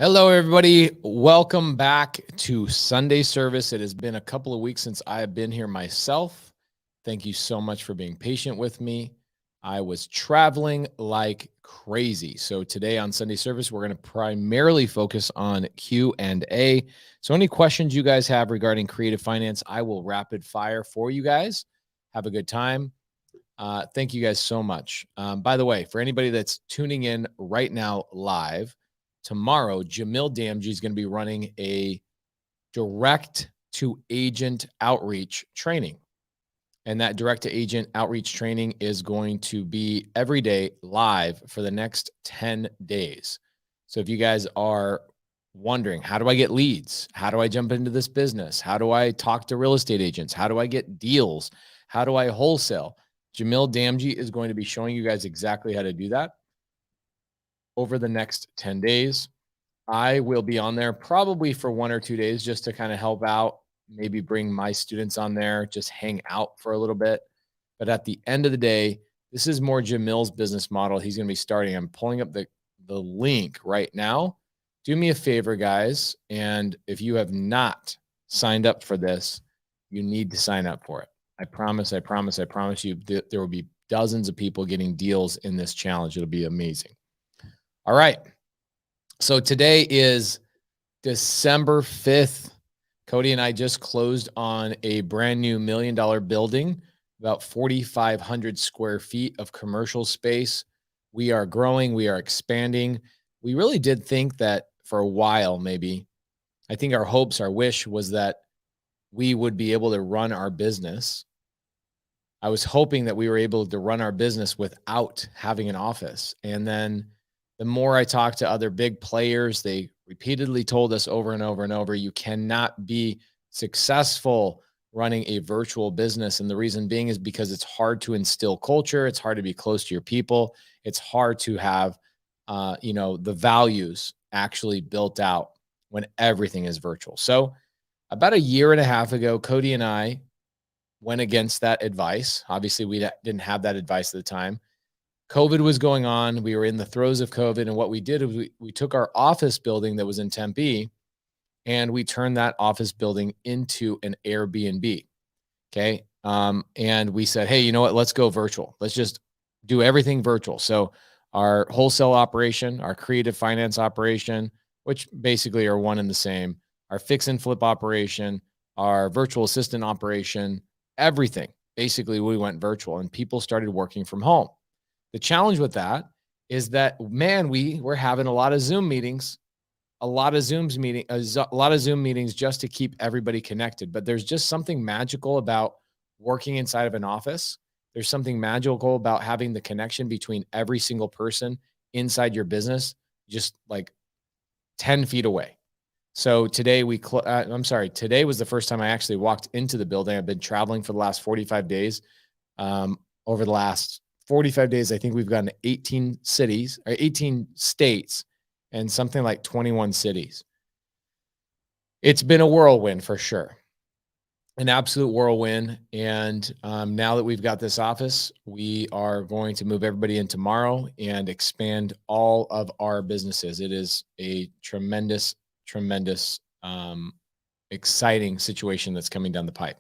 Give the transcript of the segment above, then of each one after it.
Hello, everybody. Welcome back to Sunday service. It has been a couple of weeks since I have been here myself. Thank you so much for being patient with me. I was traveling like crazy. So today on Sunday service, we're going to primarily focus on Q&A. So any questions you guys have regarding creative finance, I will rapid fire for you guys. Have a good time. Thank you guys so much. By the way, for anybody that's tuning in right now live, tomorrow, Jamil Damji is going to be running a direct to agent outreach training. And that direct to agent outreach training is going to be every day live for the next 10 days. So if you guys are wondering, how do I get leads? How do I jump into this business? How do I talk to real estate agents? How do I get deals? How do I wholesale? Jamil Damji is going to be showing you guys exactly how to do that over the next 10 days. I will be on there probably for 1 or 2 days just to kind of help out, maybe bring my students on there, just hang out for a little bit. But at the end of the day, this is more Jamil's business model. He's going to be starting. I'm pulling up the link right now. Do me a favor, guys. And if you have not signed up for this, you need to sign up for it. I promise you, there will be dozens of people getting deals in this challenge. It'll be amazing. All right. So today is December 5th. Cody and I just closed on a brand new $1 million building, about 4,500 square feet of commercial space. We are growing. We are expanding. We really did think that for a while, maybe, I think our hopes, our wish was that we would be able to run our business. I was hoping that we were able to run our business without having an office. And then the more I talked to other big players, they repeatedly told us over and over and over, you cannot be successful running a virtual business. And the reason being is because it's hard to instill culture. It's hard to be close to your people. It's hard to have, the values actually built out when everything is virtual. So about 1.5 years ago, Cody and I went against that advice. Obviously, we didn't have that advice at the time. COVID was going on. We were in the throes of COVID. And what we did is we took our office building that was in Tempe and we turned that office building into an Airbnb. Okay. And we said, hey, you know what? Let's go virtual. Let's just do everything virtual. So our wholesale operation, our creative finance operation, which basically are one and the same, our fix and flip operation, our virtual assistant operation, everything. Basically, we went virtual and people started working from home. The challenge with that is that, man, we were having a lot of Zoom meetings, a lot of Zoom meetings just to keep everybody connected. But there's just something magical about working inside of an office. There's something magical about having the connection between every single person inside your business, just like 10 feet away. So today today was the first time I actually walked into the building. I've been traveling for the last 45 days. Over the last 45 days, I think we've gone to 18 cities or 18 states and something like 21 cities. It's been a whirlwind for sure, an absolute whirlwind. And now that we've got this office, we are going to move everybody in tomorrow and expand all of our businesses. It is a tremendous, exciting situation that's coming down the pipe.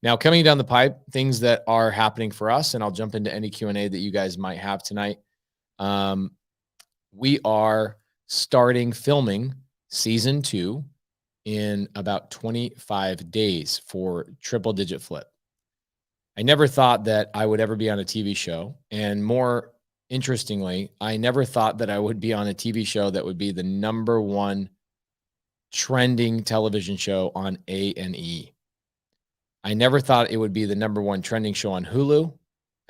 Now, coming down the pipe, things that are happening for us, and I'll jump into any Q&A that you guys might have tonight. We are starting filming season 2 in about 25 days for Triple Digit Flip. I never thought that I would ever be on a TV show. And more interestingly, I never thought that I would be on a TV show that would be the #1 trending television show on A&E. I never thought it would be the #1 trending show on Hulu.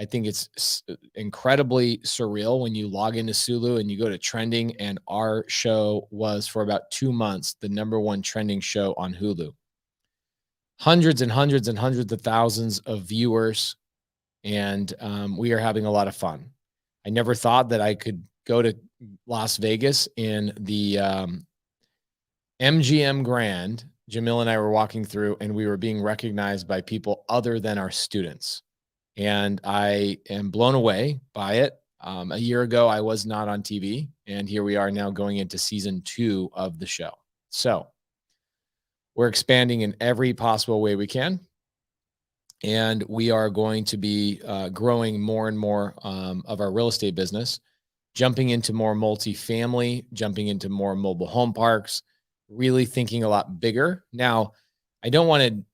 I think it's incredibly surreal when you log into Hulu and you go to trending, and our show was for about 2 months the #1 trending show on Hulu. Hundreds and hundreds and hundreds of thousands of viewers, and we are having a lot of fun. I never thought that I could go to Las Vegas in the MGM Grand. Jamil and I were walking through and we were being recognized by people other than our students. And I am blown away by it. A year ago, I was not on TV, and here we are now going into season 2 of the show. So we're expanding in every possible way we can. And we are going to be growing more and more of our real estate business, jumping into more multifamily, jumping into more mobile home parks, really thinking a lot bigger. Now, I don't want to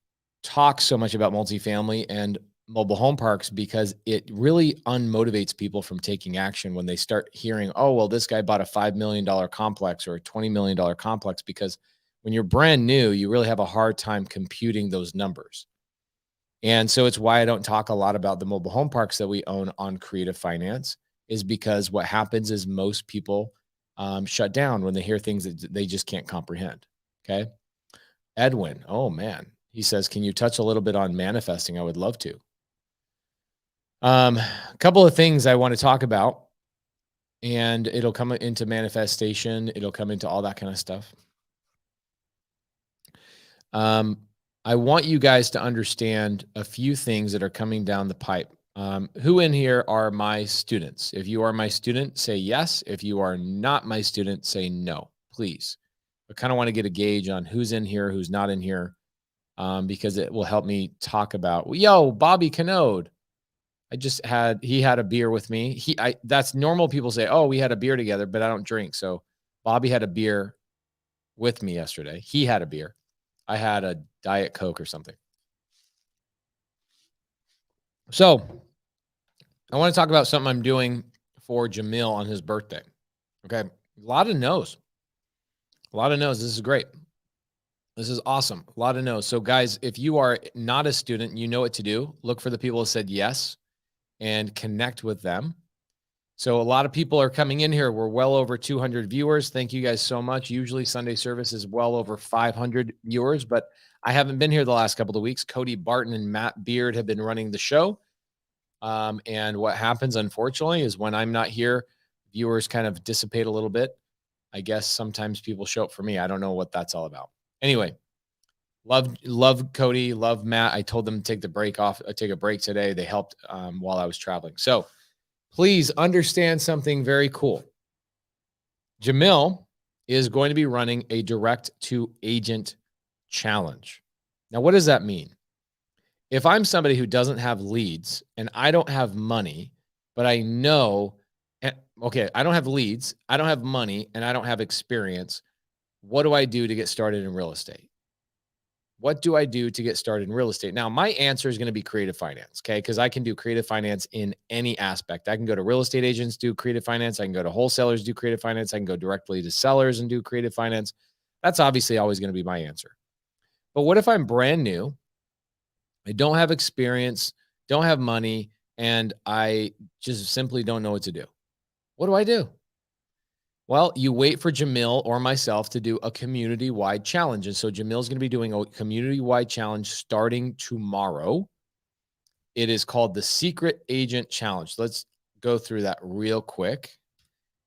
talk so much about multifamily and mobile home parks because it really unmotivates people from taking action when they start hearing, oh, well, this guy bought a $5 million complex or a $20 million complex, because when you're brand new, you really have a hard time computing those numbers. And so it's why I don't talk a lot about the mobile home parks that we own on Creative Finance, is because what happens is most people shut down when they hear things that they just can't comprehend. Okay. Edwin, oh man, he says, can you touch a little bit on manifesting? I would love to. A couple of things I want to talk about, and it'll come into manifestation. It'll come into all that kind of stuff. I want you guys to understand a few things that are coming down the pipe. Who in here are my students? If you are my student, say yes. If you are not my student, say no, please. I kind of want to get a gauge on who's in here, who's not in here, because it will help me talk about, yo, Bobby Canode. He had a beer with me. That's normal. People say, oh, we had a beer together, but I don't drink. So Bobby had a beer with me yesterday. He had a beer. I had a Diet Coke or something. So I want to talk about something I'm doing for Jamil on his birthday. Okay. A lot of no's. This is great. This is awesome. A lot of no's. So guys, if you are not a student, you know what to do. Look for the people who said yes and connect with them. So a lot of people are coming in here. We're well over 200 viewers. Thank you guys so much. Usually Sunday service is well over 500 viewers, but I haven't been here the last couple of weeks. Cody Barton and Matt Beard have been running the show. And what happens, unfortunately, is when I'm not here, viewers kind of dissipate a little bit. I guess sometimes people show up for me. I don't know what that's all about. Anyway, love Cody, love Matt. I told them to take a break today. They helped while I was traveling. So please understand something very cool. Jamil is going to be running a direct to agent challenge. Now, what does that mean? If I'm somebody who doesn't have leads and I don't have money, but I know, okay, I don't have leads, I don't have money, and I don't have experience, what do I do to get started in real estate? What do I do to get started in real estate? Now, my answer is going to be creative finance, okay? Because I can do creative finance in any aspect. I can go to real estate agents, do creative finance. I can go to wholesalers, do creative finance. I can go directly to sellers and do creative finance. That's obviously always going to be my answer. But what if I'm brand new? I don't have experience, don't have money, and I just simply don't know what to do. What do I do? Well, you wait for Jamil or myself to do a community-wide challenge. And so Jamil's going to be doing a community-wide challenge starting tomorrow. It is called the Secret Agent Challenge. Let's go through that real quick.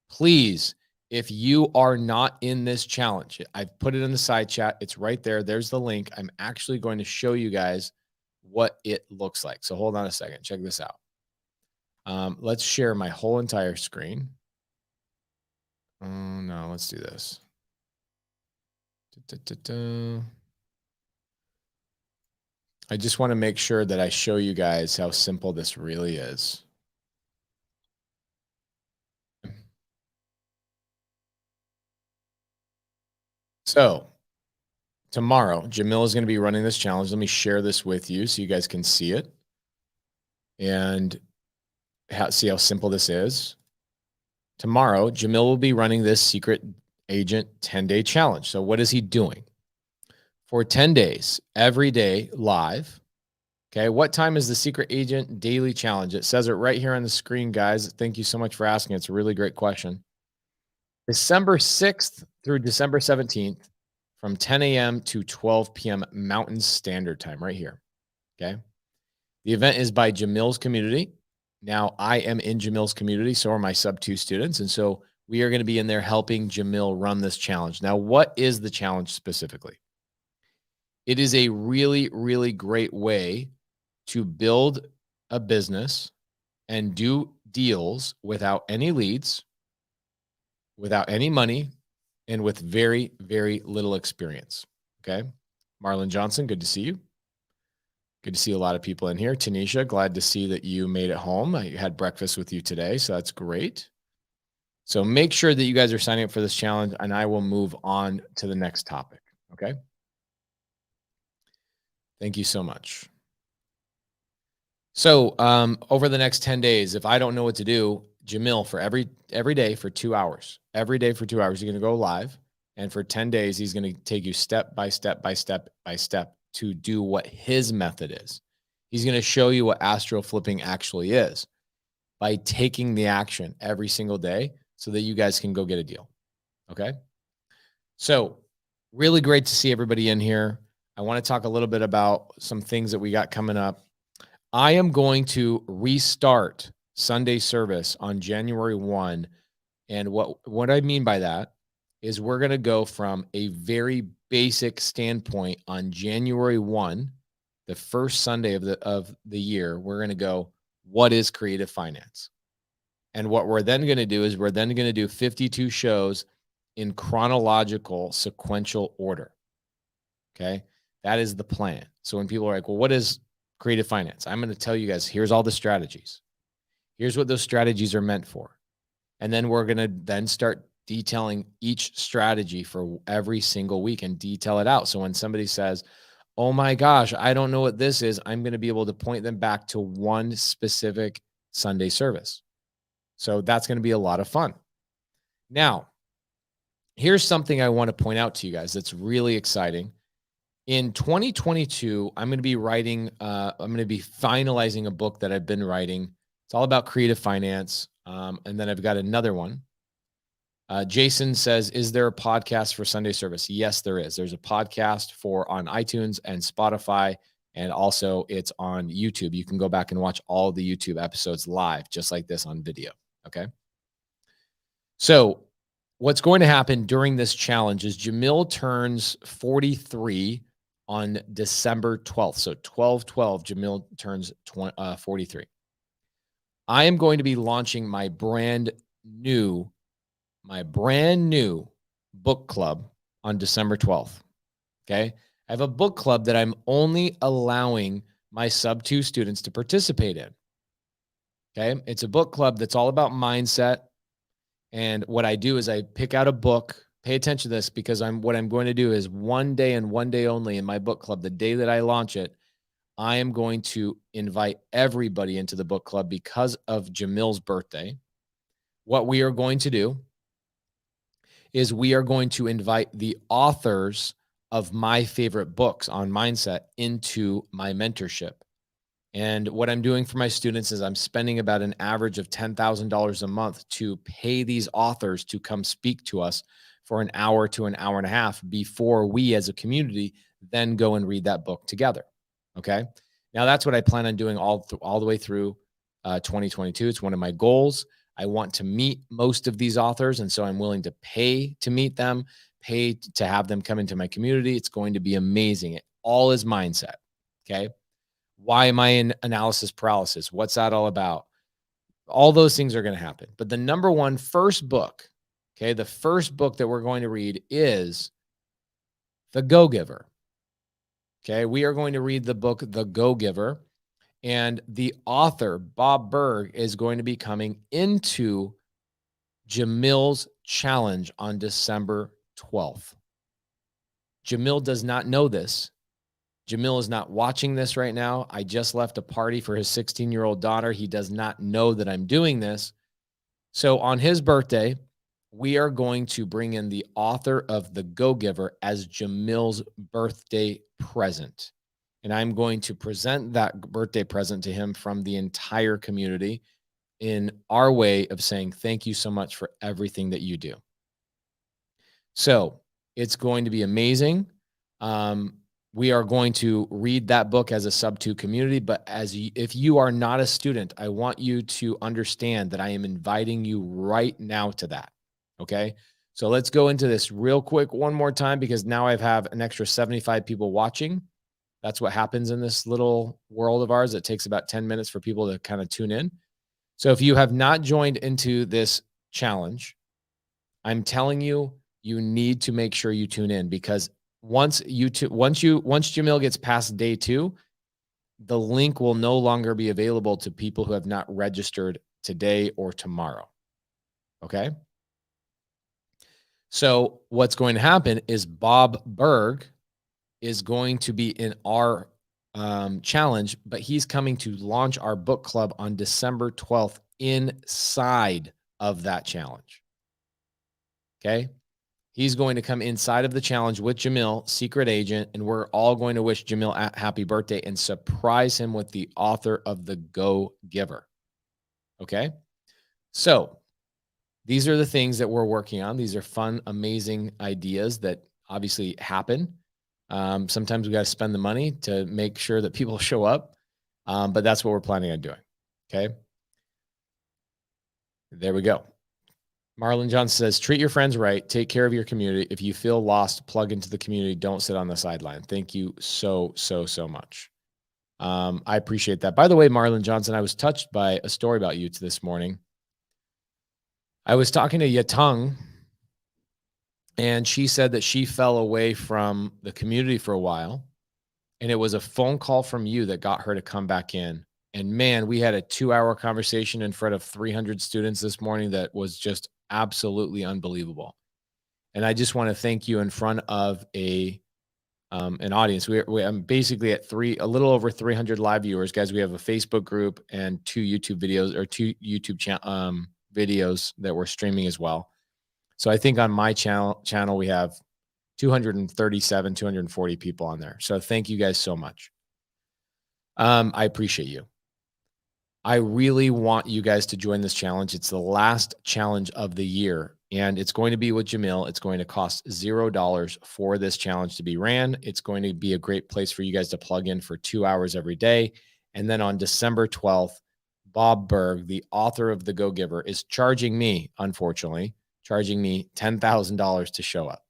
Please, if you are not in this challenge, I've put it in the side chat. It's right there. There's the link. I'm actually going to show you guys what it looks like. So hold on a second. Check this out. Let's share my whole entire screen. Oh, no, let's do this. I just want to make sure that I show you guys how simple this really is. So tomorrow, Jamil is going to be running this challenge. Let me share this with you so you guys can see it and see how simple this is. Tomorrow, Jamil will be running this Secret Agent 10-day challenge. So what is he doing? For 10 days, every day live. Okay, what time is the Secret Agent Daily Challenge? It says it right here on the screen, guys. Thank you so much for asking. It's a really great question. December 6th through December 17th from 10 a.m. to 12 p.m. Mountain Standard Time right here. Okay. The event is by Jamil's community. Now, I am in Jamil's community, so are my sub-2 students. And so we are going to be in there helping Jamil run this challenge. Now, what is the challenge specifically? It is a really, really great way to build a business and do deals without any leads, without any money, and with very, very little experience. Okay. Marlon Johnson, good to see you. Good to see a lot of people in here. Tanisha, glad to see that you made it home. I had breakfast with you today, so that's great. So make sure that you guys are signing up for this challenge, and I will move on to the next topic. Okay. Thank you so much. So over the next 10 days, if I don't know what to do, Jamil, for every day for 2 hours, every day for 2 hours, you're going to go live. And for 10 days, he's going to take you step by step by step by step to do what his method is. He's going to show you what astro flipping actually is by taking the action every single day so that you guys can go get a deal. Okay. So really great to see everybody in here. I want to talk a little bit about some things that we got coming up. I am going to restart Sunday service on January 1. And what I mean by that is we're going to go from a very basic standpoint on January 1, the first Sunday of the year. We're going to go, what is creative finance? And what we're then going to do is we're then going to do 52 shows in chronological sequential order. Okay. That is the plan. So when people are like, well, what is creative finance? I'm going to tell you guys, here's all the strategies. Here's what those strategies are meant for. And then we're going to then start detailing each strategy for every single week and detail it out. So when somebody says, oh my gosh, I don't know what this is, I'm going to be able to point them back to one specific Sunday service. So that's going to be a lot of fun. Now, here's something I want to point out to you guys that's really exciting. In 2022, I'm going to be finalizing a book that I've been writing. It's all about creative finance. And then I've got another one. Jason says, is there a podcast for Sunday service? Yes, there is. There's a podcast on iTunes and Spotify, and also it's on YouTube. You can go back and watch all the YouTube episodes live, just like this on video. Okay. So what's going to happen during this challenge is Jamil turns 43 on December 12th. So 12/12, Jamil turns 43. I am going to be launching my brand new book club on December 12th. Okay. I have a book club that I'm only allowing my sub 2 students to participate in. Okay. It's a book club that's all about mindset. And what I do is I pick out a book. Pay attention to this, because what I'm going to do is one day and one day only in my book club, the day that I launch it, I am going to invite everybody into the book club because of Jamil's birthday. What we are going to do is we are going to invite the authors of my favorite books on mindset into my mentorship. And what I'm doing for my students is I'm spending about an average of $10,000 a month to pay these authors to come speak to us for an hour to an hour and a half before we as a community then go and read that book together. Okay. Now that's what I plan on doing all the way through 2022. It's one of my goals. I want to meet most of these authors. And so I'm willing to pay to meet them, pay to have them come into my community. It's going to be amazing. It all is mindset. Okay. Why am I in analysis paralysis? What's that all about? All those things are going to happen. But the number one first book, okay, the first book that we're going to read is The Go-Giver. Okay, we are going to read the book, The Go-Giver, and the author, Bob Berg, is going to be coming into Jamil's challenge on December 12th. Jamil does not know this. Jamil is not watching this right now. I just left a party for his 16-year-old daughter. He does not know that I'm doing this. So on his birthday, we are going to bring in the author of The Go-Giver as Jamil's birthday present. And I'm going to present that birthday present to him from the entire community in our way of saying, thank you so much for everything that you do. So it's going to be amazing. We are going to read that book as a sub 2 community, but if you are not a student, I want you to understand that I am inviting you right now to that. Okay. So let's go into this real quick one more time, because now I have an extra 75 people watching. That's what happens in this little world of ours. It takes about 10 minutes for people to kind of tune in. So if you have not joined into this challenge, I'm telling you, you need to make sure you tune in, because once Jamil gets past day 2, the link will no longer be available to people who have not registered today or tomorrow. Okay. So what's going to happen is Bob Berg is going to be in our challenge, but he's coming to launch our book club on December 12th inside of that challenge. Okay. He's going to come inside of the challenge with Jamil, secret agent, and we're all going to wish Jamil a happy birthday and surprise him with the author of The Go Giver. Okay. So these are the things that we're working on. These are fun, amazing ideas that obviously happen. Sometimes we got to spend the money to make sure that people show up. But that's what we're planning on doing. Okay. There we go. Marlon Johnson says, treat your friends right. Take care of your community. If you feel lost, plug into the community. Don't sit on the sideline. Thank you so much. I appreciate that. By the way, Marlon Johnson, I was touched by a story about you this morning. I was talking to Yatung, and she said that she fell away from the community for a while, and it was a phone call from you that got her to come back in. And man, we had a 2-hour conversation in front of 300 students this morning that was just absolutely unbelievable. And I just want to thank you in front of an audience. I'm basically at a little over 300 live viewers, guys. We have a Facebook group and 2 YouTube videos, or 2 YouTube videos that we're streaming as well. So I think on my channel we have 237, 240 people on there. So thank you guys so much. I appreciate you. I really want you guys to join this challenge. It's the last challenge of the year, and it's going to be with Jamil. It's going to cost $0 for this challenge to be ran. It's going to be a great place for you guys to plug in for 2 hours every day. And then on December 12th, Bob Berg, the author of The Go Giver, is charging me $10,000 to show up.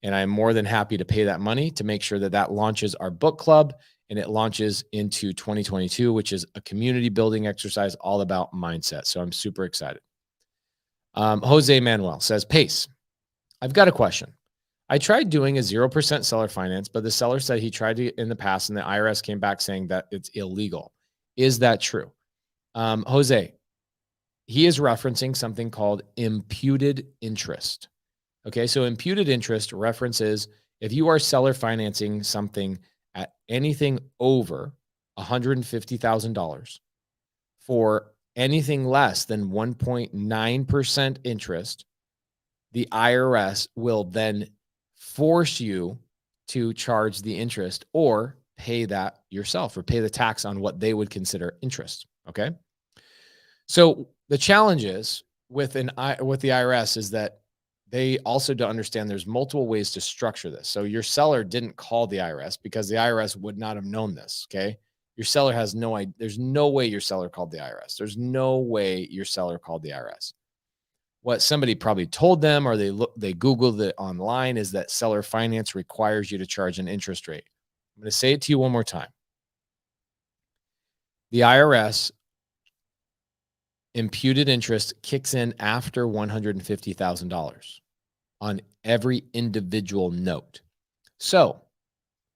And I'm more than happy to pay that money to make sure that launches our book club, and it launches into 2022, which is a community building exercise all about mindset. So I'm super excited. Jose Manuel says, Pace, I've got a question. I tried doing a 0% seller finance, but the seller said he tried it in the past and the IRS came back saying that it's illegal. Is that true? Jose, he is referencing something called imputed interest. Okay, so imputed interest references if you are seller financing something at anything over $150,000 for anything less than 1.9% interest, the IRS will then force you to charge the interest or pay that yourself, or pay the tax on what they would consider interest. Okay. So the challenge is with the IRS is that they also don't understand there's multiple ways to structure this. So your seller didn't call the IRS because the IRS would not have known this. Okay. Your seller has no idea. There's no way your seller called the IRS. There's no way your seller called the IRS. What somebody probably told them, or they Googled it online, is that seller finance requires you to charge an interest rate. I'm going to say it to you one more time. The IRS imputed interest kicks in after $150,000 on every individual note. So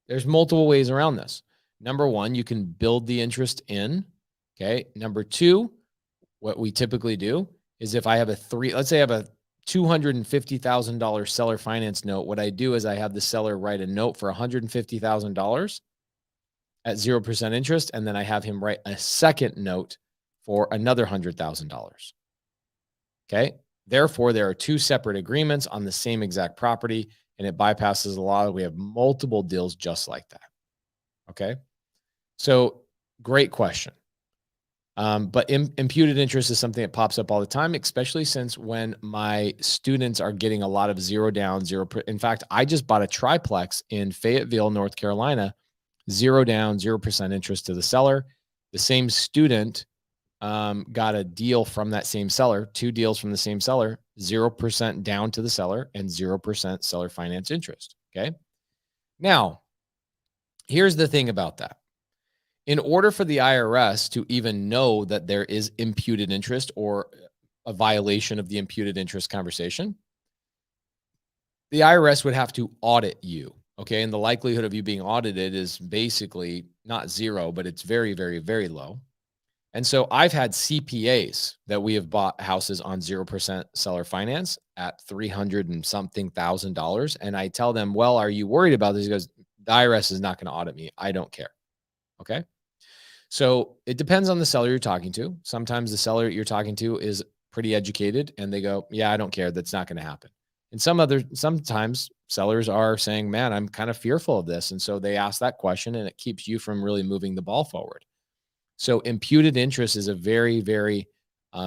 there's multiple ways around this. Number one, you can build the interest in. Okay. Number two, what we typically do is if I have let's say I have a $250,000 seller finance note, what I do is I have the seller write a note for $150,000 at 0% interest, and then I have him write a second note for another $100,000. Okay. Therefore, there are 2 separate agreements on the same exact property, and it bypasses the law. We have multiple deals just like that. Okay. So great question. But imputed interest is something that pops up all the time, especially since when my students are getting a lot of zero down, in fact, I just bought a triplex in Fayetteville, North Carolina, 0 down, 0% interest to the seller. The same student got a deal from that same seller, 2 deals from the same seller, 0% down to the seller and 0% seller finance interest. Okay. Now, here's the thing about that. In order for the IRS to even know that there is imputed interest or a violation of the imputed interest conversation, the IRS would have to audit you. Okay. And the likelihood of you being audited is basically not zero, but it's very, very, very low. And so I've had CPAs that we have bought houses on 0% seller finance at $300 and something thousand. And I tell them, well, are you worried about this? He goes, the IRS is not going to audit me. I don't care. Okay. So it depends on the seller you're talking to. Sometimes the seller you're talking to is pretty educated and they go, yeah, I don't care. That's not going to happen. And sometimes sellers are saying, man, I'm kind of fearful of this. And so they ask that question and it keeps you from really moving the ball forward. So imputed interest is a very, very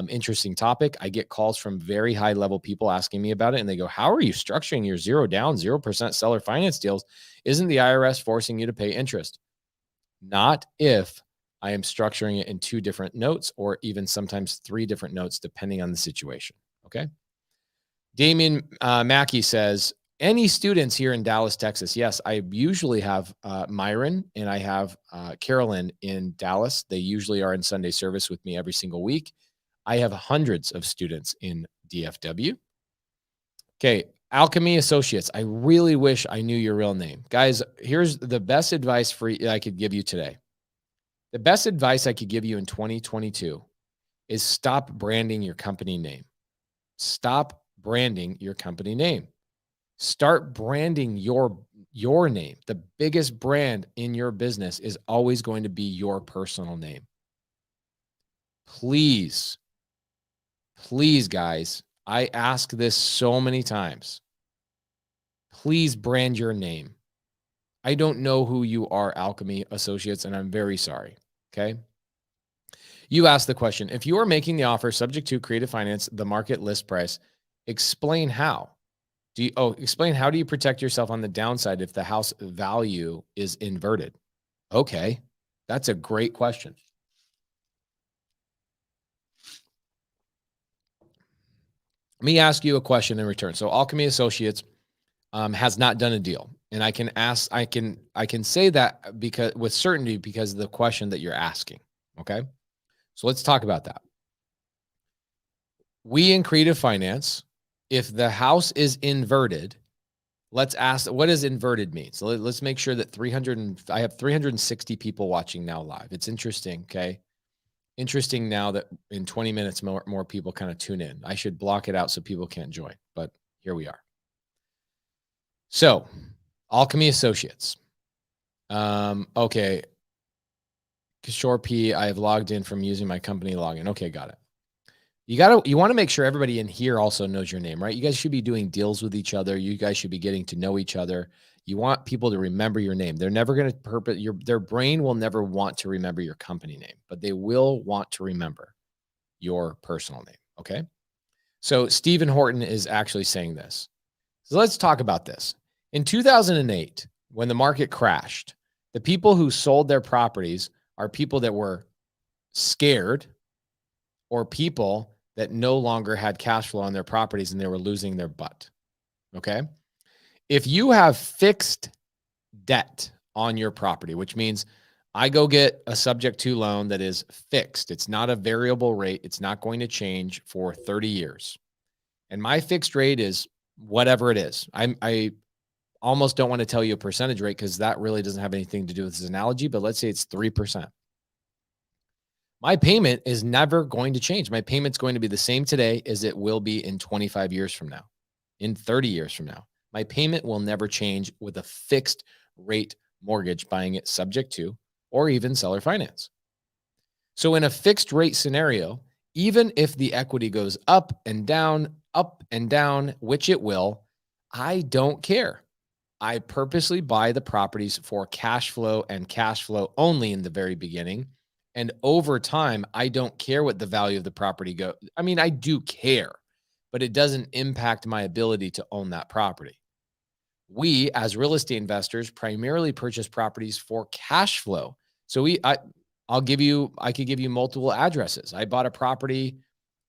interesting topic. I get calls from very high level people asking me about it. And they go, how are you structuring your 0% seller finance deals? Isn't the IRS forcing you to pay interest? Not if I am structuring it in 2 different notes or even sometimes 3 different notes, depending on the situation. Okay. Damien Mackey says, any students here in Dallas, Texas? Yes, I usually have Myron and I have Carolyn in Dallas. They usually are in Sunday service with me every single week. I have hundreds of students in DFW. Okay, Alchemy Associates. I really wish I knew your real name. Guys, here's the best advice I could give you today. The best advice I could give you in 2022 is stop branding your company name. Stop branding your company name. Start branding your name. The biggest brand in your business is always going to be your personal name. Please, guys, I ask this so many times. Please brand your name. I don't know who you are, Alchemy Associates, and I'm very sorry. Okay. You asked the question, if you are making the offer subject to creative finance, the market list price, explain how. Explain how do you protect yourself on the downside if the house value is inverted? Okay, that's a great question. Let me ask you a question in return. So Alchemy Associates has not done a deal, and I can say that because with certainty because of the question that you're asking. Okay, so let's talk about that. We in creative finance, if the house is inverted, let's ask, what does inverted mean? So let's make sure that I have 360 people watching now live. It's interesting. Okay. Interesting now that in 20 minutes, more people kind of tune in. I should block it out so people can't join, but here we are. So Alchemy Associates. Okay. Kishore P, I have logged in from using my company login. Okay. Got it. You want to make sure everybody in here also knows your name, right? You guys should be doing deals with each other. You guys should be getting to know each other. You want people to remember your name. They're never going to their brain will never want to remember your company name, but they will want to remember your personal name. Okay. So Stephen Horton is actually saying this. So let's talk about this. In 2008, when the market crashed, the people who sold their properties are people that were scared or people that no longer had cash flow on their properties and they were losing their butt. Okay. If you have fixed debt on your property, which means I go get a subject to loan that is fixed. It's not a variable rate. It's not going to change for 30 years. And my fixed rate is whatever it is. I almost don't want to tell you a percentage rate because that really doesn't have anything to do with this analogy, but let's say it's 3%. My payment is never going to change. My payment's going to be the same today as it will be in 25 years from now, in 30 years from now. My payment will never change with a fixed rate mortgage, buying it subject to, or even seller finance. So in a fixed rate scenario, even if the equity goes up and down, which it will, I don't care. I purposely buy the properties for cash flow and cash flow only in the very beginning. And over time, I don't care what the value of the property goes. I mean, I do care, but it doesn't impact my ability to own that property. We, as real estate investors, primarily purchase properties for cash flow. So I could give you multiple addresses. I bought a property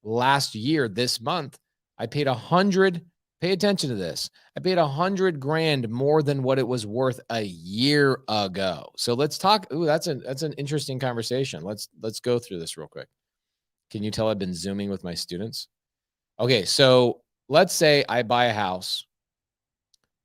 last year, this month. I paid 100% Pay attention to this. I paid $100,000 more than what it was worth a year ago. So let's talk. Ooh, that's an interesting conversation. Let's go through this real quick. Can you tell I've been Zooming with my students? Okay, so let's say I buy a house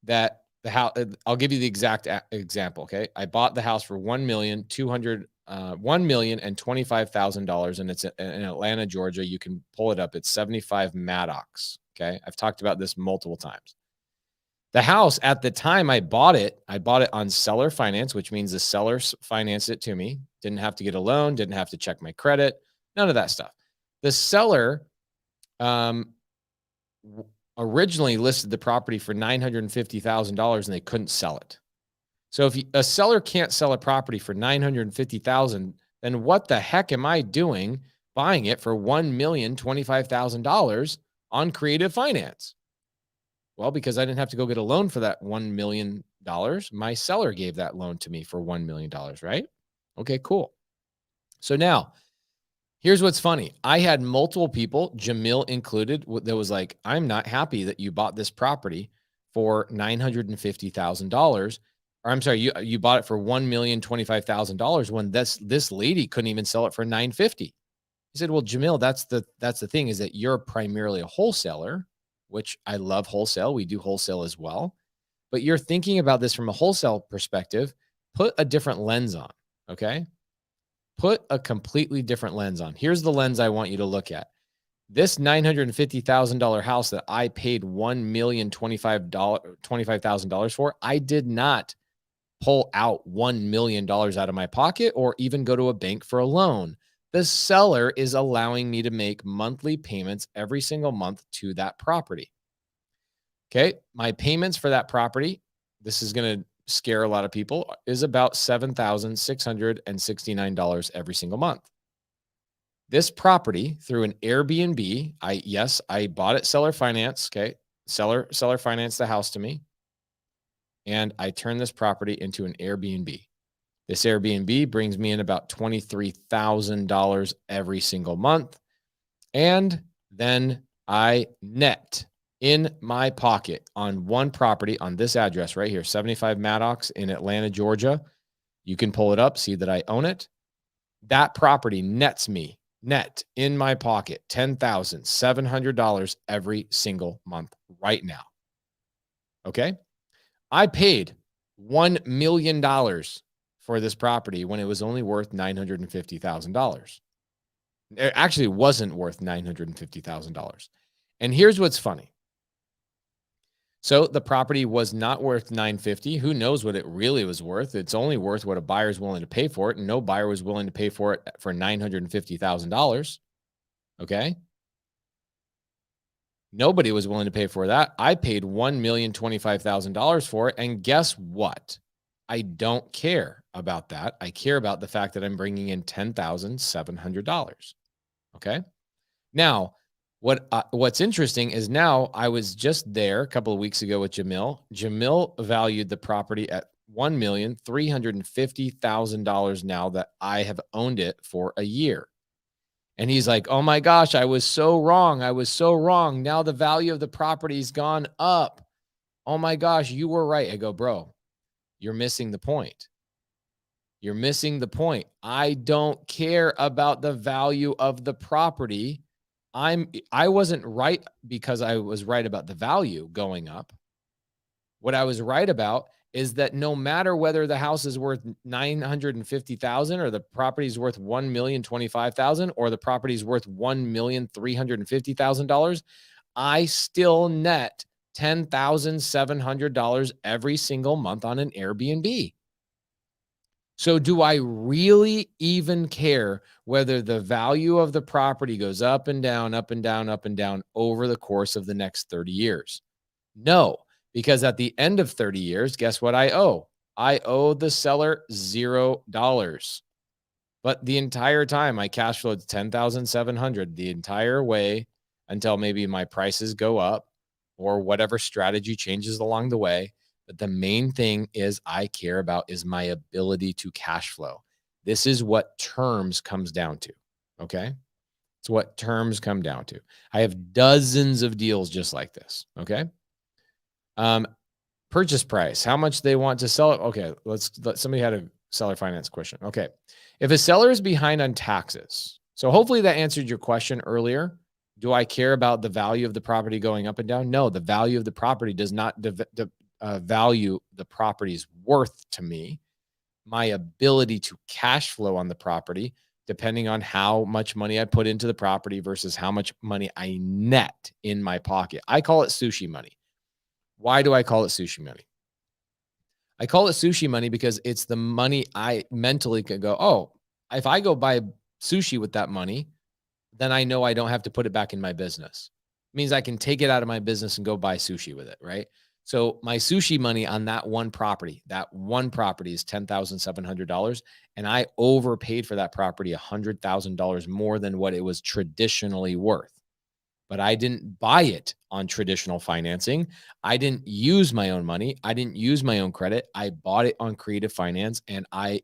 that the house, I'll give you the exact example. Okay. I bought the house for $1,025,000 and it's in Atlanta, Georgia. You can pull it up. It's 75 Maddox. Okay. I've talked about this multiple times. The house at the time I bought it on seller finance, which means the seller financed it to me. Didn't have to get a loan, didn't have to check my credit, none of that stuff. The seller, originally listed the property for $950,000 and they couldn't sell it. So if a seller can't sell a property for $950,000, then what the heck am I doing buying it for $1,025,000 on creative finance? Well, because I didn't have to go get a loan for that $1 million. My seller gave that loan to me for $1 million, right? Okay, cool. So now, here's what's funny. I had multiple people, Jamil included, that was like, I'm not happy that you bought this property for $950,000. Or I'm sorry, you bought it for $1,025,000 when this lady couldn't even sell it for $950,000. He said, well, Jamil, that's the thing, is that you're primarily a wholesaler, which I love wholesale. We do wholesale as well. But you're thinking about this from a wholesale perspective. Put a different lens on, okay? Put a completely different lens on. Here's the lens I want you to look at. This $950,000 house that I paid $1,025,000 for, I did not pull out $1 million out of my pocket or even go to a bank for a loan. The seller is allowing me to make monthly payments every single month to that property. Okay, my payments for that property, this is going to scare a lot of people, is about $7,669 every single month. This property through an Airbnb, I bought it seller finance. Okay, seller financed the house to me, and I turned this property into an Airbnb. This Airbnb brings me in about $23,000 every single month, and then I net in my pocket on one property on this address right here, 75 Maddox in Atlanta, Georgia. You can pull it up, see that I own it. That property nets me net in my pocket $10,700 every single month right now. Okay. I paid $1 million for this property when it was only worth $950,000. It actually wasn't worth $950,000. And here's what's funny. So the property was not worth $950,000. Who knows what it really was worth? It's only worth what a buyer is willing to pay for it, and no buyer was willing to pay for it for $950,000. Okay. Nobody was willing to pay for that. I paid $1,025,000 for it. And guess what? I don't care about that. I care about the fact that I'm bringing in $10,700. Okay. Now, what's interesting is now I was just there a couple of weeks ago with Jamil. Jamil valued the property at $1,350,000 now that I have owned it for a year. And he's like, oh my gosh, I was so wrong. I was so wrong. Now the value of the property's gone up. Oh my gosh, you were right. I go, bro, you're missing the point. You're missing the point. I don't care about the value of the property. I wasn't right because I was right about the value going up. What I was right about is that no matter whether the house is worth $950,000 or the property is worth $1,025,000 or the property is worth $1,350,000, I still net $10,700 every single month on an Airbnb. So do I really even care whether the value of the property goes up and down, up and down, up and down over the course of the next 30 years? No, because at the end of 30 years, guess what I owe? I owe the seller $0. But the entire time I cash flowed $10,700 the entire way until maybe my prices go up or whatever strategy changes along the way. But the main thing is I care about is my ability to cash flow. This is what terms comes down to. Okay. It's what terms come down to. I have dozens of deals just like this. Okay. Purchase price, how much they want to sell it. Okay, somebody had a seller finance question. Okay. If a seller is behind on taxes, so hopefully that answered your question earlier. Do I care about the value of the property going up and down? No, the value of the property does not value the property's worth to me. My ability to cash flow on the property, depending on how much money I put into the property versus how much money I net in my pocket. I call it sushi money. Why do I call it sushi money? I call it sushi money because it's the money I mentally could go, oh, if I go buy sushi with that money, then I know I don't have to put it back in my business. It means I can take it out of my business and go buy sushi with it, right? So my sushi money on that one property is $10,700. And I overpaid for that property $100,000 more than what it was traditionally worth. But I didn't buy it on traditional financing. I didn't use my own money. I didn't use my own credit. I bought it on creative finance, and my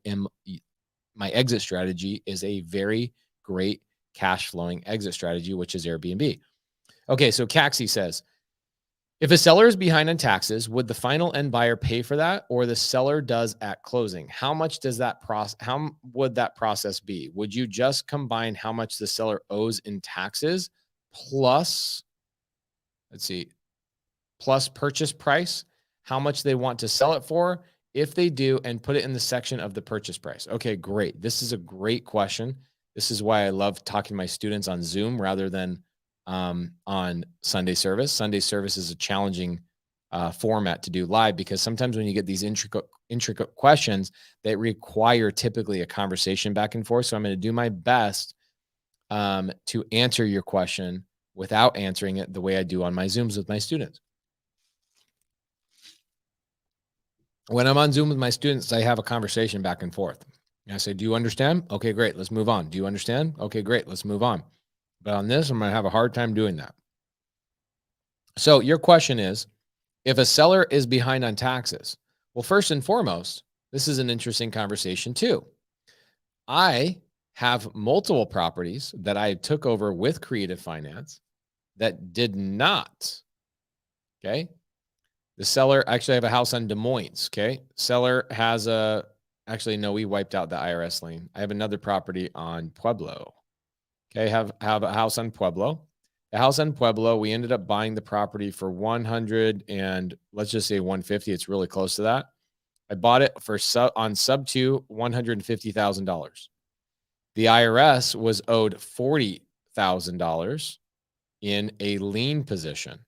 exit strategy is a very great cash flowing exit strategy, which is Airbnb. Okay, so Caxi says, if a seller is behind on taxes, would the final end buyer pay for that, or the seller does at closing? How much does how would that process be? Would you just combine how much the seller owes in taxes plus, plus purchase price, how much they want to sell it for, if they do, and put it in the section of the purchase price? Okay, great. This is a great question. This is why I love talking to my students on Zoom rather than on Sunday service. Sunday service is a challenging format to do live because sometimes when you get these intricate questions, they require typically a conversation back and forth. So I'm going to do my best to answer your question without answering it the way I do on my Zooms with my students. When I'm on Zoom with my students, I have a conversation back and forth. And I say, do you understand? Okay, great. Let's move on. Do you understand? Okay, great. Let's move on. But on this, I'm going to have a hard time doing that. So your question is, if a seller is behind on taxes, well, first and foremost, this is an interesting conversation too. I have multiple properties that I took over with creative finance that did not. Okay. The seller, actually I have a house on Des Moines. Okay. Seller has actually, no, we wiped out the IRS lien. I have another property on Pueblo. Okay. Have a house on Pueblo. The house on Pueblo, we ended up buying the property for 100 and let's just say 150. It's really close to that. I bought it for on sub two, $150,000. The IRS was owed $40,000 in a lien position.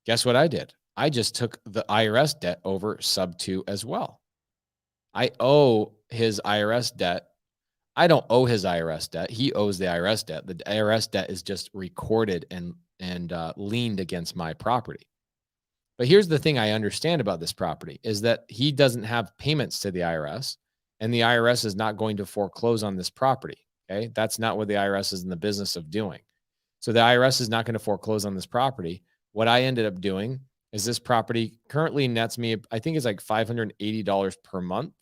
Guess what I did? I just took the IRS debt over sub two as well. I owe his IRS debt. I don't owe his IRS debt. He owes the IRS debt. The IRS debt is just recorded and liened against my property. But here's the thing I understand about this property is that he doesn't have payments to the IRS, and the IRS is not going to foreclose on this property. Okay. That's not what the IRS is in the business of doing. So the IRS is not going to foreclose on this property. What I ended up doing is this property currently nets me, I think it's like $580 per month.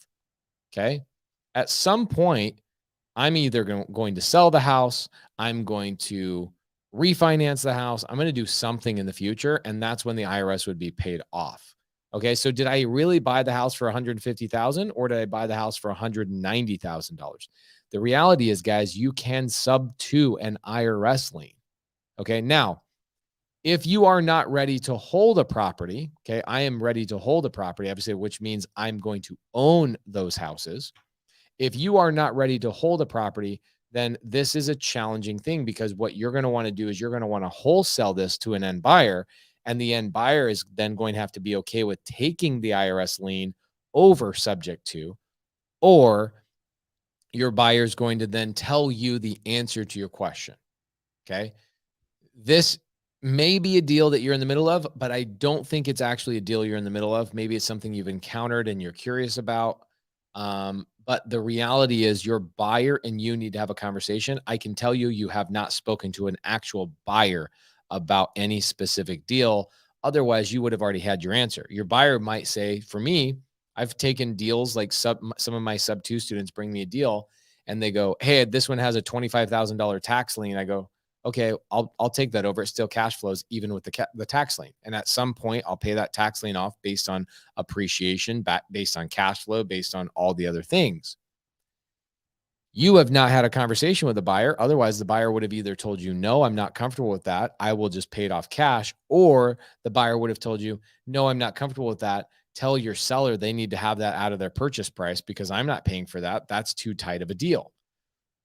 Okay. At some point, I'm either going to sell the house, I'm going to refinance the house, I'm going to do something in the future, and that's when the IRS would be paid off. Okay, so did I really buy the house for $150,000 or did I buy the house for $190,000? The reality is, guys, you can sub to an IRS lien. Okay, now, if you are not ready to hold a property, okay, I am ready to hold a property, obviously, which means I'm going to own those houses. If you are not ready to hold a property, then this is a challenging thing because what you're going to want to do is you're going to want to wholesale this to an end buyer, and the end buyer is then going to have to be okay with taking the IRS lien over subject to, or your buyer is going to then tell you the answer to your question. Okay. This may be a deal that you're in the middle of, but I don't think it's actually a deal you're in the middle of. Maybe it's something you've encountered and you're curious about. But the reality is your buyer and you need to have a conversation. I can tell you, you have not spoken to an actual buyer about any specific deal. Otherwise, you would have already had your answer. Your buyer might say, for me, I've taken deals like some of my sub two students bring me a deal and they go, hey, this one has a $25,000 tax lien. I go, okay, I'll take that over. It still cash flows even with the tax lien. And at some point, I'll pay that tax lien off based on appreciation, based on cash flow, based on all the other things. You have not had a conversation with the buyer. Otherwise, the buyer would have either told you, no, I'm not comfortable with that, I will just pay it off cash. Or the buyer would have told you, no, I'm not comfortable with that. Tell your seller they need to have that out of their purchase price because I'm not paying for that. That's too tight of a deal.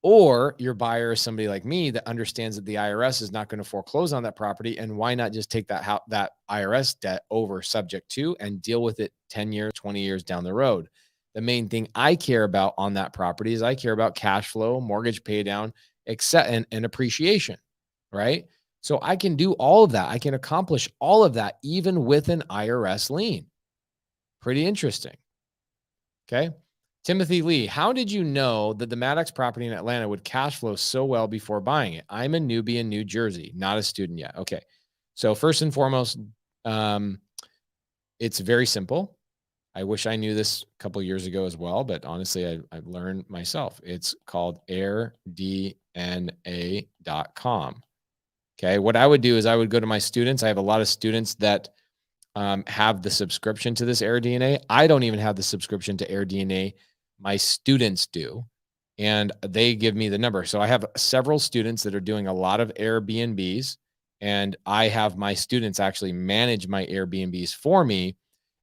Or your buyer is somebody like me that understands that the IRS is not going to foreclose on that property. And why not just take that IRS debt over subject to and deal with it 10 years, 20 years down the road? The main thing I care about on that property is I care about cash flow, mortgage pay down, and appreciation, right? So I can do all of that. I can accomplish all of that even with an IRS lien. Pretty interesting. Okay. Timothy Lee, how did you know that the Maddox property in Atlanta would cash flow so well before buying it? I'm a newbie in New Jersey, not a student yet. Okay. So first and foremost, it's very simple. I wish I knew this a couple of years ago as well, but honestly, I've learned myself. It's called airdna.com. Okay. What I would do is I would go to my students. I have a lot of students that have the subscription to this AirDNA. I don't even have the subscription to AirDNA. My students do, and they give me the number. So I have several students that are doing a lot of Airbnbs, and I have my students actually manage my Airbnbs for me.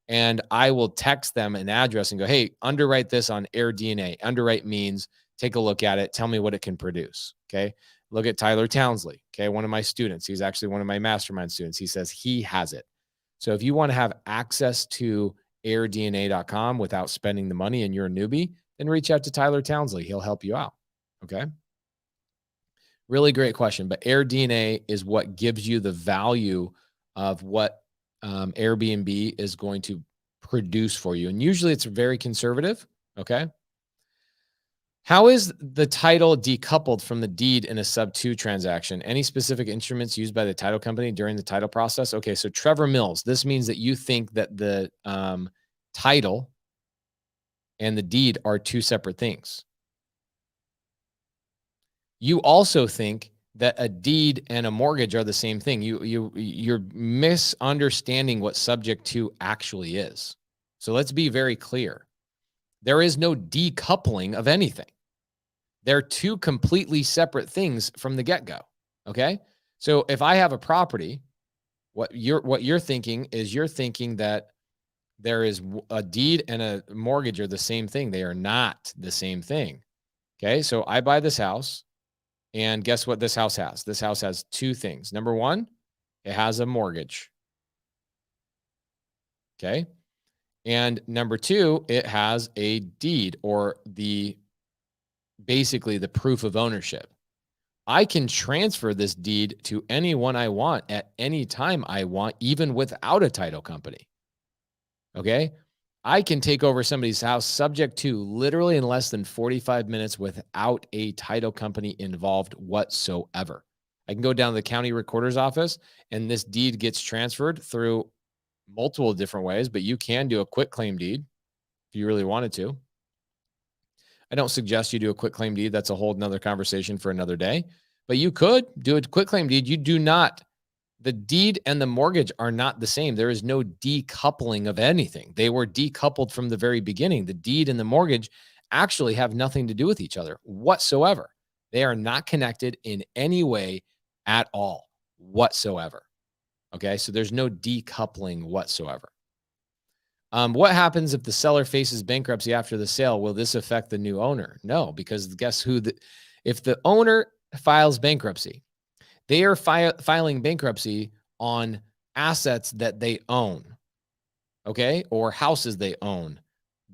And I will text them an address and go, hey, underwrite this on AirDNA. Underwrite means take a look at it. Tell me what it can produce. Okay. Look at Tyler Townsley. Okay. One of my students. He's actually one of my mastermind students. He says he has it. So if you want to have access to airdna.com without spending the money and you're a newbie, then reach out to Tyler Townsley. He'll help you out. Okay. Really great question. But AirDNA is what gives you the value of what Airbnb is going to produce for you. And usually it's very conservative. Okay. How is the title decoupled from the deed in a sub-2 transaction? Any specific instruments used by the title company during the title process? Okay, so Trevor Mills, this means that you think that the title and the deed are two separate things. You also think that a deed and a mortgage are the same thing. You're misunderstanding what subject to actually is. So let's be very clear. There is no decoupling of anything. They're two completely separate things from the get-go. Okay. So if I have a property, what you're thinking is you're thinking that there is a deed and a mortgage are the same thing. They are not the same thing. Okay. So I buy this house, and guess what this house has? This house has two things. Number one, it has a mortgage. Okay. And number two, it has a deed, or basically the proof of ownership. I can transfer this deed to anyone I want at any time I want, even without a title company. Okay. I can take over somebody's house subject to literally in less than 45 minutes without a title company involved whatsoever. I can go down to the county recorder's office and this deed gets transferred through multiple different ways, but you can do a quit claim deed if you really wanted to. I don't suggest you do a quit claim deed. That's a whole nother conversation for another day, but you could do a quit claim deed. You do not. The deed and the mortgage are not the same. There is no decoupling of anything. They were decoupled from the very beginning. The deed and the mortgage actually have nothing to do with each other whatsoever. They are not connected in any way at all whatsoever. Okay. So there's no decoupling whatsoever. What happens if the seller faces bankruptcy after the sale? Will this affect the new owner? No, because guess who? If the owner files bankruptcy, they are filing bankruptcy on assets that they own, okay, or houses they own.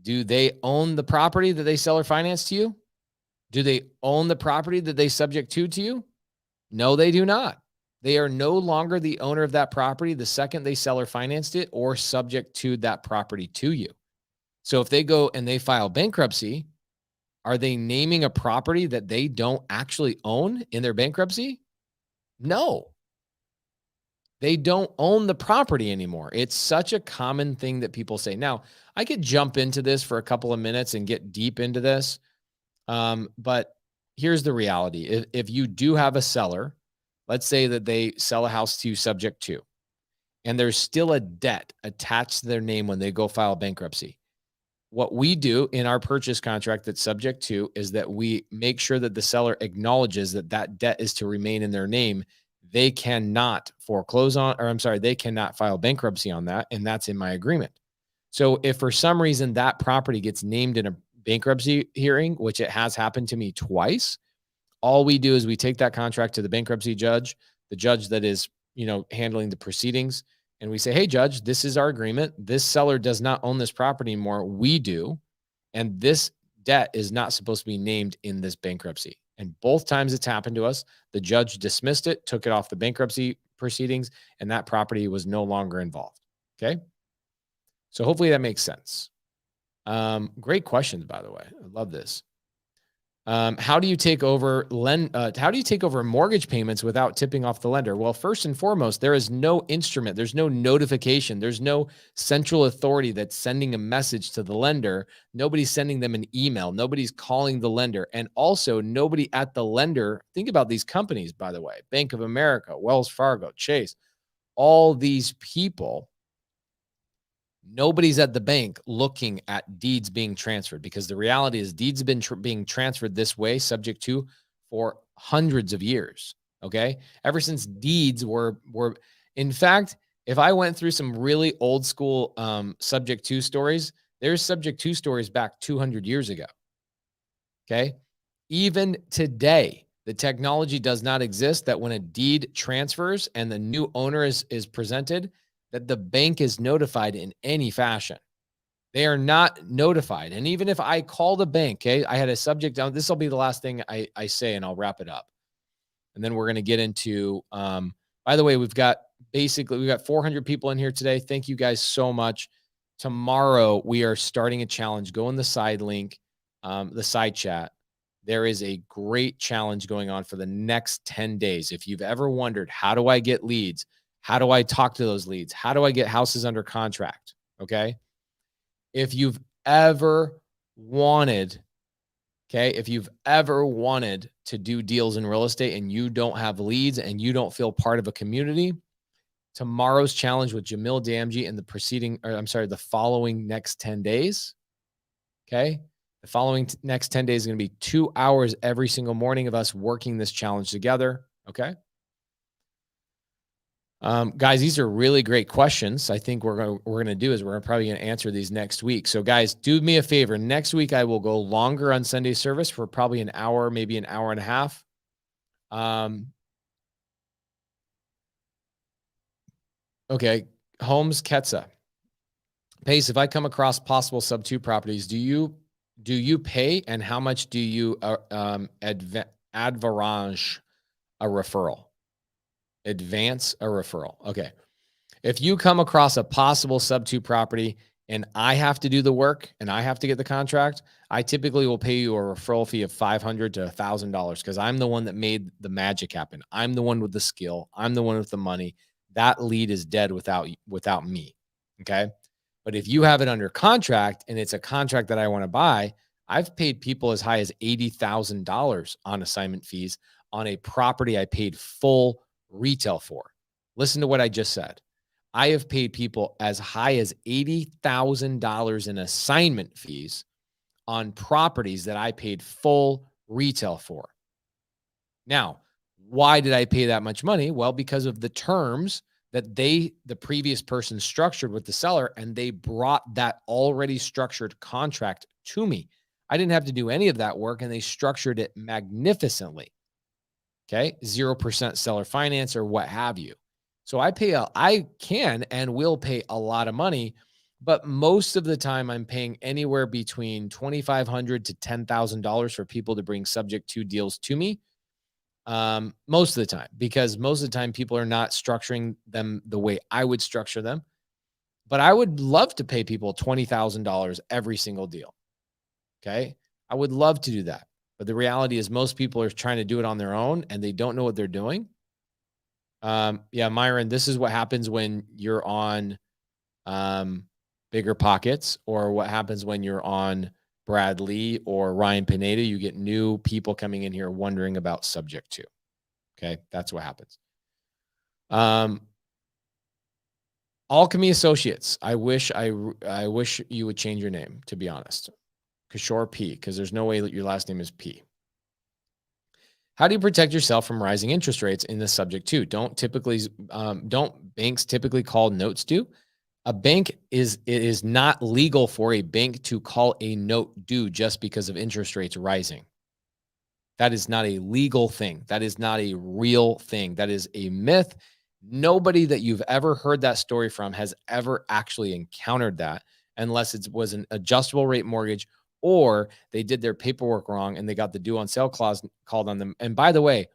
Do they own the property that they sell or finance to you? Do they own the property that they subject to you? No, they do not. They are no longer the owner of that property the second they sell or financed it or subject to that property to you. So if they go and they file bankruptcy, are they naming a property that they don't actually own in their bankruptcy? No. They don't own the property anymore. It's such a common thing that people say. Now, I could jump into this for a couple of minutes and get deep into this. But here's the reality. If you do have a seller let's say that they sell a house to you subject to, and there's still a debt attached to their name when they go file bankruptcy. What we do in our purchase contract that's subject to is that we make sure that the seller acknowledges that that debt is to remain in their name. They cannot foreclose on, or I'm sorry, they cannot file bankruptcy on that. And that's in my agreement. So if for some reason that property gets named in a bankruptcy hearing, which it has happened to me twice, all we do is we take that contract to the bankruptcy judge, the judge that is, handling the proceedings. And we say, hey, judge, this is our agreement. This seller does not own this property anymore. We do. And this debt is not supposed to be named in this bankruptcy. And both times it's happened to us, the judge dismissed it, took it off the bankruptcy proceedings, and that property was no longer involved. Okay. So hopefully that makes sense. Great questions, by the way. I love this. How do you take over mortgage payments without tipping off the lender? Well, first and foremost, there is no instrument. There's no notification. There's no central authority that's sending a message to the lender. Nobody's sending them an email. Nobody's calling the lender. And also nobody at the lender. Think about these companies, by the way, Bank of America, Wells Fargo, Chase, all these people. Nobody's at the bank looking at deeds being transferred, because the reality is deeds have been being transferred this way, subject to, for hundreds of years. Okay. Ever since deeds were, in fact, if I went through some really old school subject to stories, there's subject to stories back 200 years ago. Okay. Even today, the technology does not exist that when a deed transfers and the new owner is presented, that the bank is notified in any fashion. They are not notified. And even if I call the bank, okay, I had a subject down. This will be the last thing I say, and I'll wrap it up. And then we're going to get into, by the way, we've got 400 people in here today. Thank you guys so much. Tomorrow, we are starting a challenge. Go in the side link, the side chat. There is a great challenge going on for the next 10 days. If you've ever wondered, how do I get leads? How do I talk to those leads? How do I get houses under contract? Okay. If you've ever wanted to do deals in real estate and you don't have leads and you don't feel part of a community, tomorrow's challenge with Jamil Damji and the following next 10 days. Okay. The following next 10 days is going to be 2 hours every single morning of us working this challenge together. Okay. Guys, these are really great questions. I think we're going to probably going to answer these next week. So guys, do me a favor. Next week, I will go longer on Sunday service for probably an hour, maybe an hour and a half. Okay. Holmes Ketsa. Pace, if I come across possible sub 2 properties, do you pay, and how much do you advantage a referral? Advance a referral. Okay. If you come across a possible sub 2 property and I have to do the work and I have to get the contract, I typically will pay you a referral fee of $500 to $1,000 because I'm the one that made the magic happen. I'm the one with the skill. I'm the one with the money. That lead is dead without me. Okay. But if you have it under contract and it's a contract that I want to buy, I've paid people as high as $80,000 on assignment fees on a property I paid full retail for. Listen to what I just said. I have paid people as high as $80,000 in assignment fees on properties that I paid full retail for. Now, why did I pay that much money? Well, because of the terms that the previous person structured with the seller, and they brought that already structured contract to me. I didn't have to do any of that work, and they structured it magnificently. Okay. 0% seller finance or what have you. So I can and will pay a lot of money, but most of the time I'm paying anywhere between $2,500 to $10,000 for people to bring subject to deals to me. Most of the time, because most of the time people are not structuring them the way I would structure them, but I would love to pay people $20,000 every single deal. Okay. I would love to do that. But the reality is most people are trying to do it on their own and they don't know what they're doing. Yeah, Myron, this is what happens when you're on Bigger Pockets, or what happens when you're on Brad Lee or Ryan Pineda. You get new people coming in here wondering about subject to. Okay. That's what happens. Alchemy Associates. I wish you would change your name, to be honest. Kishore P, because there's no way that your last name is P. How do you protect yourself from rising interest rates in the subject to? Don't banks typically call notes due? It is not legal for a bank to call a note due just because of interest rates rising. That is not a legal thing. That is not a real thing. That is a myth. Nobody that you've ever heard that story from has ever actually encountered that, unless it was an adjustable rate mortgage or they did their paperwork wrong and they got the due on sale clause called on them. And by the way,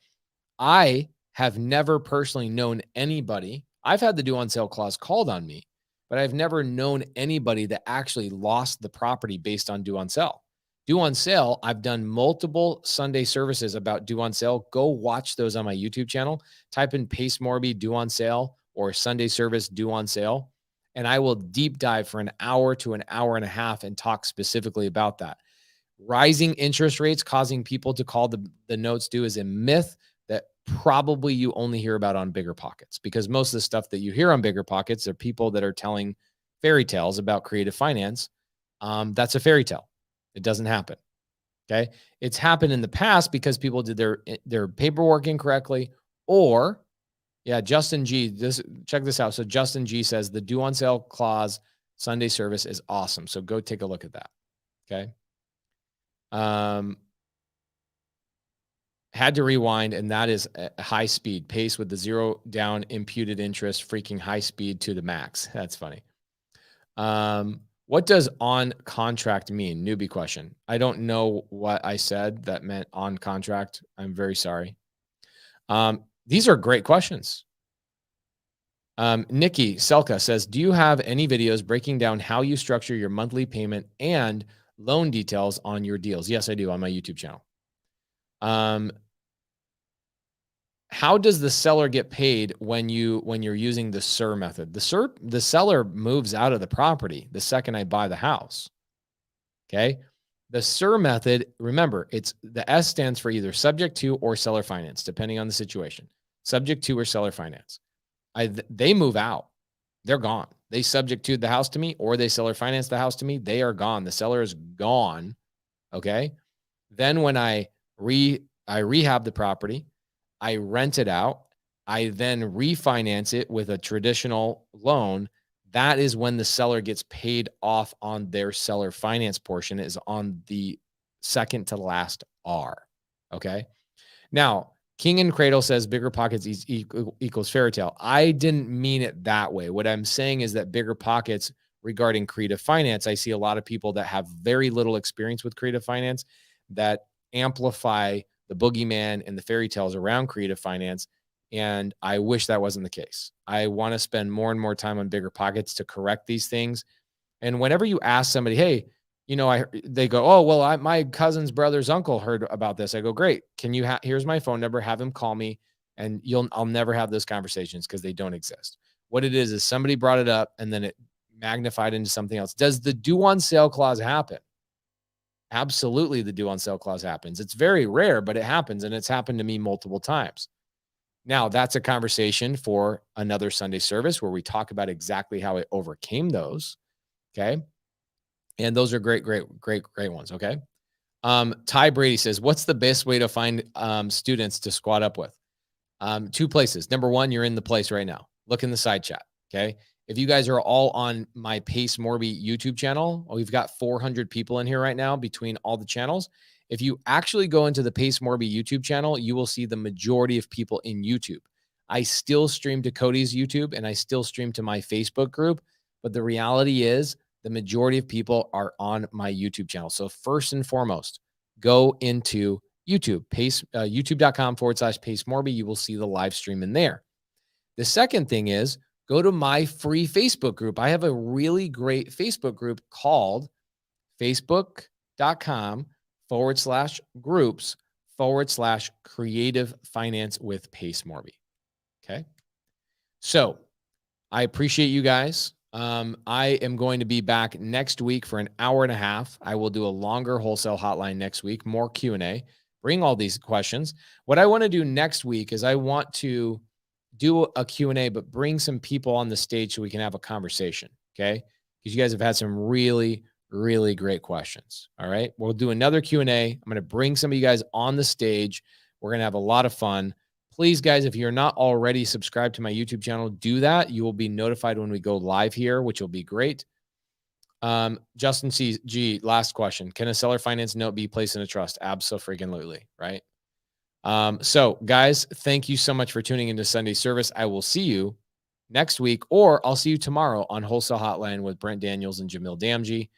I have never personally known anybody. I've had the due on sale clause called on me, but I've never known anybody that actually lost the property based on due on sale. Due on sale, I've done multiple Sunday services about due on sale. Go watch those on my YouTube channel. Type in Pace Morby due on sale or Sunday service due on sale, and I will deep dive for an hour to an hour and a half and talk specifically about that. Rising interest rates causing people to call the notes due is a myth that probably you only hear about on Bigger Pockets, because most of the stuff that you hear on Bigger Pockets are people that are telling fairy tales about creative finance. That's a fairy tale. It doesn't happen. Okay. It's happened in the past because people did their paperwork incorrectly, or Justin G, check this out. So Justin G says the due on sale clause Sunday service is awesome. So go take a look at that. Okay. Had to rewind, and that is high speed pace with the zero down imputed interest, freaking high speed to the max. That's funny. What does on contract mean? Newbie question. I don't know what I said that meant on contract. I'm very sorry. These are great questions. Nikki Selka says, do you have any videos breaking down how you structure your monthly payment and loan details on your deals? Yes, I do, on my YouTube channel. How does the seller get paid when you're using the SIR method? The seller moves out of the property the second I buy the house. Okay. The SIR method, remember, the S stands for either subject to or seller finance, depending on the situation. Subject to or seller finance. They move out. They're gone. They subject to the house to me, or they seller finance the house to me. They are gone. The seller is gone. Okay. Then when I rehab the property, I rent it out. I then refinance it with a traditional loan. That is when the seller gets paid off on their seller finance portion, is on the second to last R. Okay. Now, King and Cradle says Bigger Pockets equals fairy tale. I didn't mean it that way. What I'm saying is that Bigger Pockets regarding creative finance, I see a lot of people that have very little experience with creative finance that amplify the boogeyman and the fairy tales around creative finance. And I wish that wasn't the case. I want to spend more and more time on Bigger Pockets to correct these things. And whenever you ask somebody, hey, they go, oh, well, my cousin's brother's uncle heard about this. I go, great. Can you here's my phone number, have him call me, and I'll never have those conversations because they don't exist. What it is somebody brought it up and then it magnified into something else. Does the due on sale clause happen? Absolutely, the due on sale clause happens. It's very rare, but it happens, and it's happened to me multiple times. Now, that's a conversation for another Sunday service where we talk about exactly how it overcame those. Okay. And those are great ones. Okay. Ty Brady says, what's the best way to find students to squat up with? Two places. Number one, you're in the place right now. Look in the side chat. Okay. If you guys are all on my Pace Morby YouTube channel, we've got 400 people in here right now between all the channels. If you actually go into the Pace Morby YouTube channel, you will see the majority of people in YouTube. I still stream to Cody's YouTube and I still stream to my Facebook group, but the reality is the majority of people are on my YouTube channel. So first and foremost, go into YouTube, youtube.com/Pace Morby. You will see the live stream in there. The second thing is, go to my free Facebook group. I have a really great Facebook group called facebook.com/groups/creative finance with Pace Morby. Okay. So I appreciate you guys. I am going to be back next week for an hour and a half. I will do a longer wholesale hotline next week, more Q&A, bring all these questions. What I want to do next week is I want to do a Q&A, but bring some people on the stage so we can have a conversation, okay? Because you guys have had some really, really great questions, all right? We'll do another Q&A. I'm going to bring some of you guys on the stage. We're going to have a lot of fun. Please, guys, if you're not already subscribed to my YouTube channel, do that. You will be notified when we go live here, which will be great. Justin CG, last question. Can a seller finance note be placed in a trust? Abso-freaking-lutely, right? So guys, thank you so much for tuning into Sunday service. I will see you next week, or I'll see you tomorrow on Wholesale Hotline with Brent Daniels and Jamil Damji.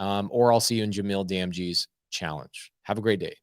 Or I'll see you in Jamil Damji's challenge. Have a great day.